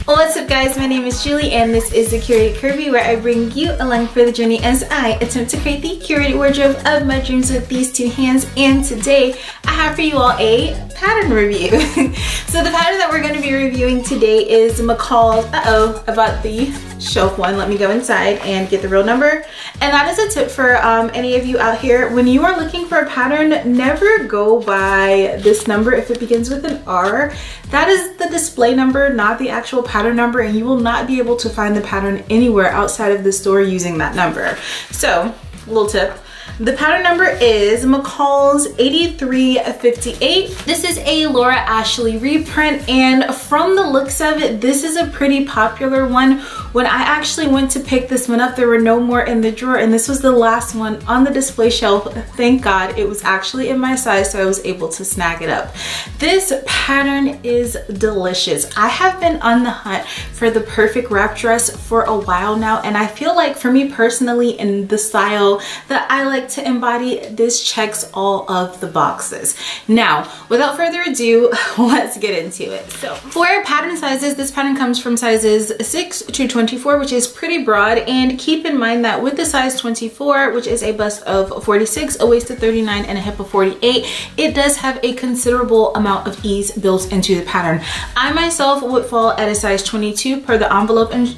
What's up guys, my name is Julie and this is the Curated Curvy, where I bring you along for the journey as I attempt to create the curated wardrobe of my dreams with these two hands. And today I have for you all a pattern review. So the pattern that we're going to be reviewing today is McCall's, I bought the shelf one, let me go inside and get the real number. And that is a tip for any of you out here. When you are looking for a pattern, never go by this number if it begins with an R. That is the display number, not the actual pattern number, and you will not be able to find the pattern anywhere outside of the store using that number. So, little tip. The pattern number is McCall's 8358. This is a Laura Ashley reprint, and from the looks of it, this is a pretty popular one. When I actually went to pick this one up, there were no more in the drawer, and this was the last one on the display shelf. Thank God it was actually in my size, so I was able to snag it up. This pattern is delicious. I have been on the hunt for the perfect wrap dress for a while now, and I feel like for me personally, in the style that I like to embody, this checks all of the boxes. Now, without further ado, let's get into it. So for pattern sizes, this pattern comes from sizes 6 to 24, which is pretty broad, and keep in mind that with the size 24, which is a bust of 46, a waist of 39, and a hip of 48, it does have a considerable amount of ease built into the pattern. I myself would fall at a size 22 per the envelope and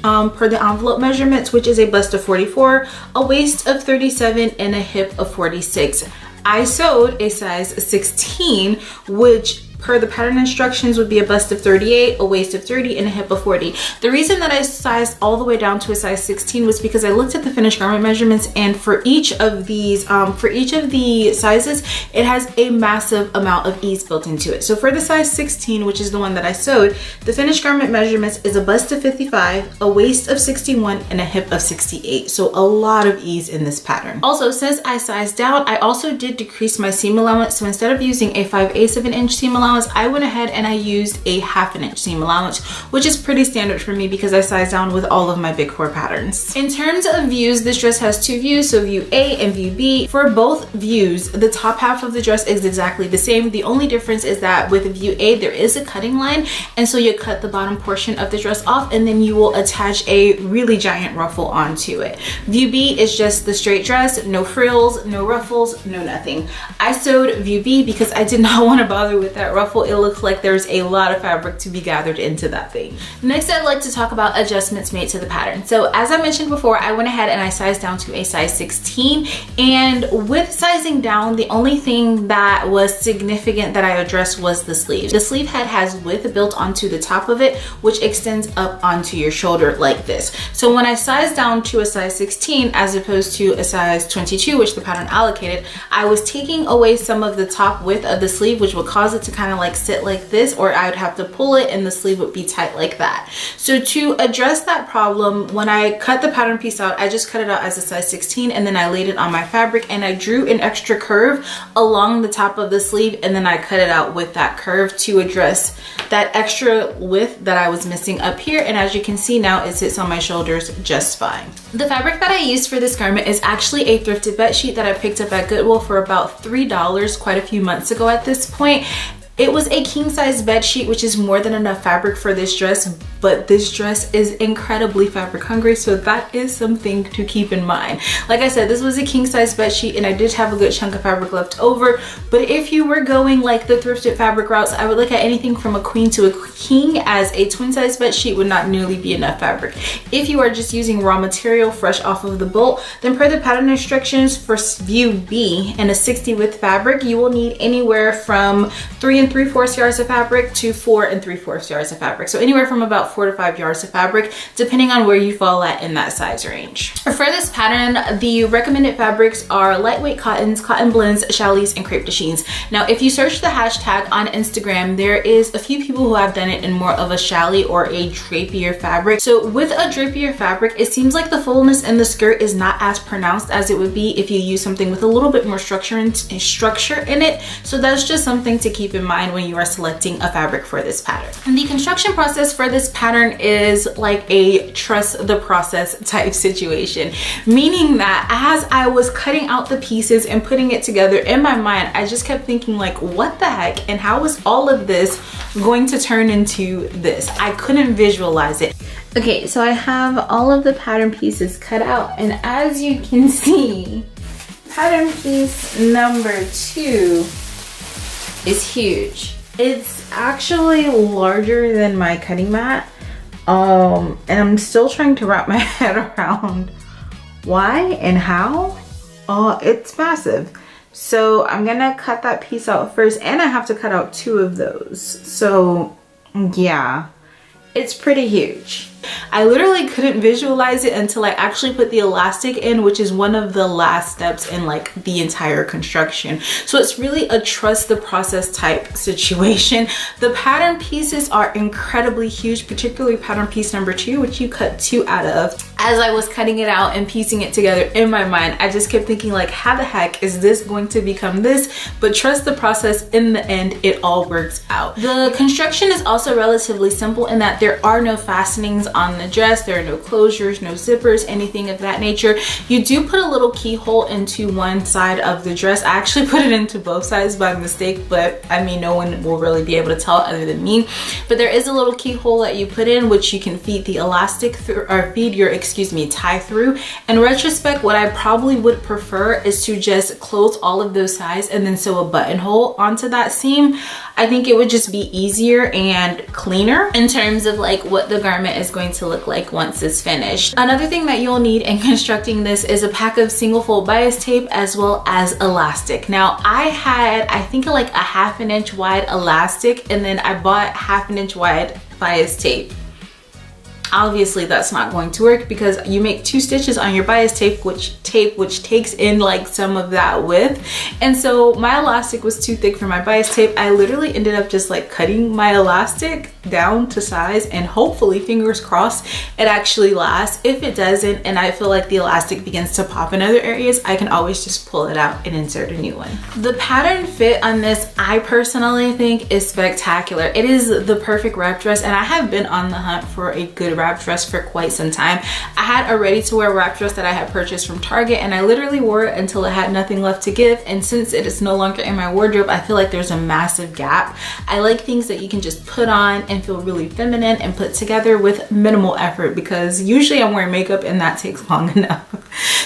measurements, which is a bust of 44, a waist of 37, and a hip of 46. I sewed a size 16, which per the pattern instructions would be a bust of 38, a waist of 30, and a hip of 40. The reason that I sized all the way down to a size 16 was because I looked at the finished garment measurements, and for each of these, for each of the sizes, it has a massive amount of ease built into it. So for the size 16, which is the one that I sewed, the finished garment measurements is a bust of 55, a waist of 61, and a hip of 68. So a lot of ease in this pattern. Also, since I sized down, I also did decrease my seam allowance. So instead of using a 5/8 of an inch seam allowance, I went ahead and I used a 1/2 inch seam allowance, which is pretty standard for me because I size down with all of my big core patterns. In terms of views, this dress has two views, so view A and view B. For both views, the top half of the dress is exactly the same. The only difference is that with view A, there is a cutting line, and so you cut the bottom portion of the dress off, and then you will attach a really giant ruffle onto it. View B is just the straight dress, no frills, no ruffles, no nothing. I sewed view B because I did not want to bother with that ruffle. It looks like there's a lot of fabric to be gathered into that thing. Next, I'd like to talk about adjustments made to the pattern. So as I mentioned before, I went ahead and I sized down to a size 16, and with sizing down, the only thing that was significant that I addressed was the sleeve. The sleeve head has width built onto the top of it, which extends up onto your shoulder like this. So when I sized down to a size 16 as opposed to a size 22, which the pattern allocated, I was taking away some of the top width of the sleeve, which would cause it to kind of like sit like this, or I would have to pull it and the sleeve would be tight like that. So to address that problem, when I cut the pattern piece out, I just cut it out as a size 16, and then I laid it on my fabric and I drew an extra curve along the top of the sleeve, and then I cut it out with that curve to address that extra width that I was missing up here. And as you can see now, it sits on my shoulders just fine. The fabric that I used for this garment is actually a thrifted bed sheet that I picked up at Goodwill for about $3 quite a few months ago at this point. It was a king size bed sheet, which is more than enough fabric for this dress, but this dress is incredibly fabric hungry, so that is something to keep in mind. Like I said, this was a king size bed sheet, and I did have a good chunk of fabric left over, but if you were going like the thrifted fabric routes, I would look at anything from a queen to a king, as a twin size bed sheet would not nearly be enough fabric. If you are just using raw material fresh off of the bolt, then per the pattern instructions for view B and a 60 width fabric, you will need anywhere from 3 3/4 yards of fabric to 4 3/4 yards of fabric. So anywhere from about 4 to 5 yards of fabric, depending on where you fall at in that size range. For this pattern, the recommended fabrics are lightweight cottons, cotton blends, challis, and crepe de chines. Now, if you search the hashtag on Instagram, there is a few people who have done it in more of a challis or a drapier fabric. So with a drapier fabric, it seems like the fullness in the skirt is not as pronounced as it would be if you use something with a little bit more structure in it. So that's just something to keep in mind. mind when you are selecting a fabric for this pattern. And the construction process for this pattern is like a trust the process type situation, meaning that as I was cutting out the pieces and putting it together in my mind, I just kept thinking like, what the heck, and how is all of this going to turn into this? I couldn't visualize it. Okay, so I have all of the pattern pieces cut out, and as you can see, pattern piece number 2 is huge. It's actually larger than my cutting mat, and I'm still trying to wrap my head around why and how. It's massive. So I'm gonna cut that piece out first, and I have to cut out 2 of those. So yeah, it's pretty huge. I literally couldn't visualize it until I actually put the elastic in, which is one of the last steps in like the entire construction. So it's really a trust the process type situation. The pattern pieces are incredibly huge, particularly pattern piece number 2, which you cut 2 out of. As I was cutting it out and piecing it together in my mind, I just kept thinking like, how the heck is this going to become this? But trust the process, in the end, it all works out. The construction is also relatively simple in that there are no fastenings on the dress. There are no closures, no zippers, anything of that nature. You do put a little keyhole into one side of the dress. I actually put it into both sides by mistake, but I mean, no one will really be able to tell other than me. But there is a little keyhole that you put in, which you can feed the elastic through, or feed your, tie through. In retrospect, what I probably would prefer is to just close all of those sides and then sew a buttonhole onto that seam. I think it would just be easier and cleaner in terms of like what the garment is going to look like once it's finished. Another thing that you'll need in constructing this is a pack of single fold bias tape as well as elastic. Now I had, I think like a 1/2 inch wide elastic, and then I bought 1/2 inch wide bias tape. Obviously that's not going to work because you make 2 stitches on your bias tape which takes in like some of that width, and so my elastic was too thick for my bias tape. I literally ended up just like cutting my elastic down to size, and hopefully, fingers crossed, it actually lasts. If it doesn't and I feel like the elastic begins to pop in other areas, I can always just pull it out and insert a new one. The pattern fit on this, I personally think, is spectacular. It is the perfect wrap dress, and I have been on the hunt for a good wrap dress for quite some time. I had a ready-to-wear wrap dress that I had purchased from Target, and I literally wore it until it had nothing left to give, and since it is no longer in my wardrobe, I feel like there's a massive gap. I like things that you can just put on and feel really feminine and put together with minimal effort, because usually I'm wearing makeup and that takes long enough.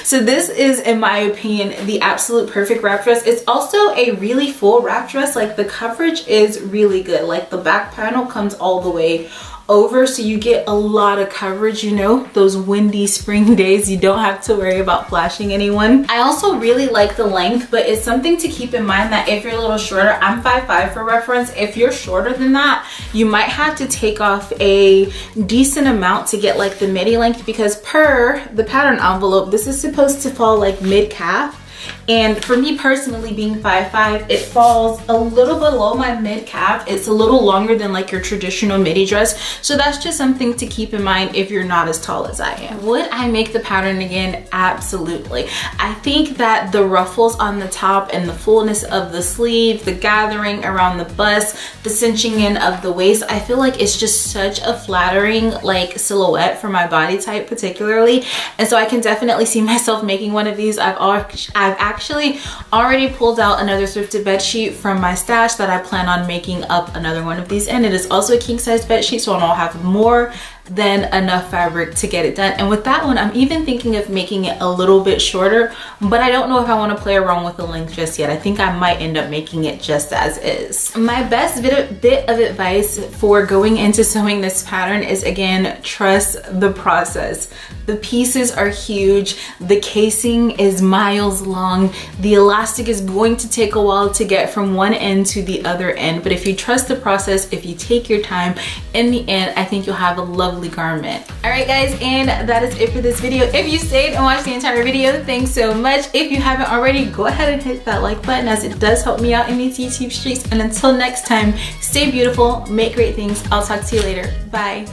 So this is, in my opinion, the absolute perfect wrap dress. It's also a really full wrap dress. Like the coverage is really good. Like the back panel comes all the way over, so you get a lot of coverage. You know, those windy spring days, you don't have to worry about flashing anyone. I also really like the length, but it's something to keep in mind that if you're a little shorter, I'm 5'5" for reference. If you're shorter than that, you might have to take off a decent amount to get like the midi length, because per the pattern envelope, this is supposed to fall like mid-calf. And for me personally, being 5'5", it falls a little below my mid-calf. It's a little longer than like your traditional midi dress. So that's just something to keep in mind if you're not as tall as I am. Would I make the pattern again? Absolutely. I think that the ruffles on the top and the fullness of the sleeve, the gathering around the bust, the cinching in of the waist, I feel like it's just such a flattering like silhouette for my body type particularly. And so I can definitely see myself making one of these. I've actually already pulled out another thrifted bed sheet from my stash that I plan on making up another one of these in. It is also a king size bed sheet, so I'll have more than enough fabric to get it done. And with that one, I'm even thinking of making it a little bit shorter, but I don't know if I want to play around with the length just yet. I think I might end up making it just as is. My best bit of advice for going into sewing this pattern is, again, trust the process. The pieces are huge. The casing is miles long. The elastic is going to take a while to get from one end to the other end, but if you trust the process, if you take your time, in the end, I think you'll have a lovely garment. All right, guys, and that is it for this video. If you stayed and watched the entire video, thanks so much. If you haven't already, go ahead and hit that like button, as it does help me out in these YouTube streets. And until next time, stay beautiful, make great things. I'll talk to you later. Bye.